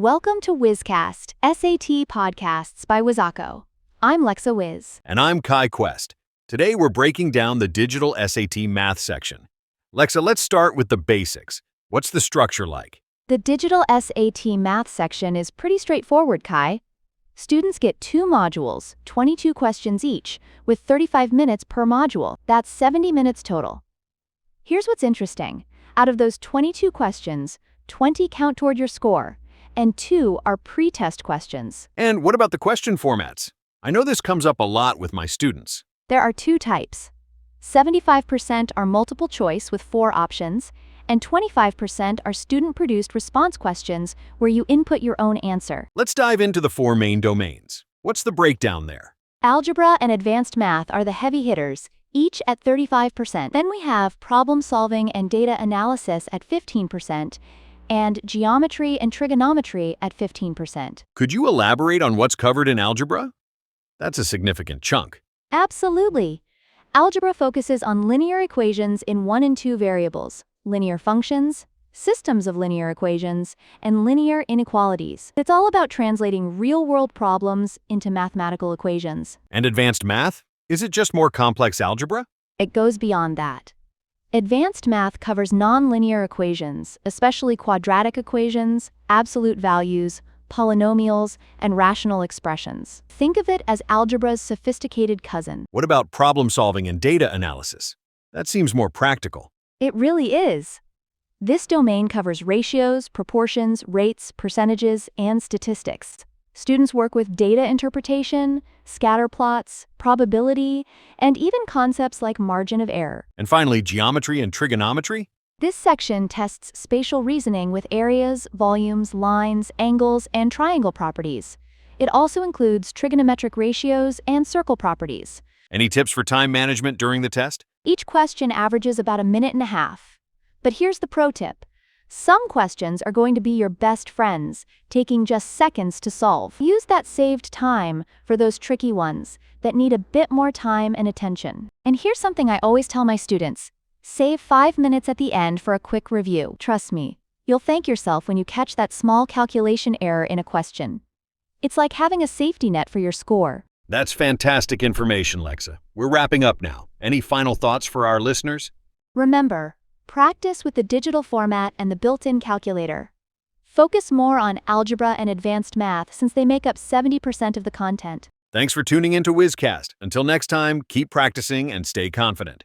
Welcome to WizCast, SAT Podcasts by Wizako. I'm Lexa Wiz. And I'm Kai Quest. Today we're breaking down the digital SAT math section. Lexa, let's start with the basics. What's the structure like? The digital SAT math section is pretty straightforward, Kai. Students get 2 modules, 22 questions each, with 35 minutes per module. That's 70 minutes total. Here's what's interesting. Out of those 22 questions, 20 count toward your score, and 2 are pre-test questions. And what about the question formats? I know this comes up a lot with my students. There are 2 types. 75% are multiple choice with 4 options, and 25% are student-produced response questions where you input your own answer. Let's dive into the 4 main domains. What's the breakdown there? Algebra and advanced math are the heavy hitters, each at 35%. Then we have problem solving and data analysis at 15%, and geometry and trigonometry at 15%. Could you elaborate on what's covered in algebra? That's a significant chunk. Absolutely. Algebra focuses on linear equations in 1 and 2 variables, linear functions, systems of linear equations, and linear inequalities. It's all about translating real-world problems into mathematical equations. And advanced math? Is it just more complex algebra? It goes beyond that. Advanced math covers nonlinear equations, especially quadratic equations, absolute values, polynomials, and rational expressions. Think of it as algebra's sophisticated cousin. What about problem solving and data analysis? That seems more practical. It really is. This domain covers ratios, proportions, rates, percentages, and statistics. Students work with data interpretation, scatter plots, probability, and even concepts like margin of error. And finally, geometry and trigonometry? This section tests spatial reasoning with areas, volumes, lines, angles, and triangle properties. It also includes trigonometric ratios and circle properties. Any tips for time management during the test? Each question averages about 1.5 minutes. But here's the pro tip. Some questions are going to be your best friends, taking just seconds to solve. Use that saved time for those tricky ones that need a bit more time and attention. And here's something I always tell my students. Save 5 minutes at the end for a quick review. Trust me, you'll thank yourself when you catch that small calculation error in a question. It's like having a safety net for your score. That's fantastic information, Lexa. We're wrapping up now. Any final thoughts for our listeners? Remember, practice with the digital format and the built-in calculator. Focus more on algebra and advanced math since they make up 70% of the content. Thanks for tuning in to WizCast. Until next time, keep practicing and stay confident.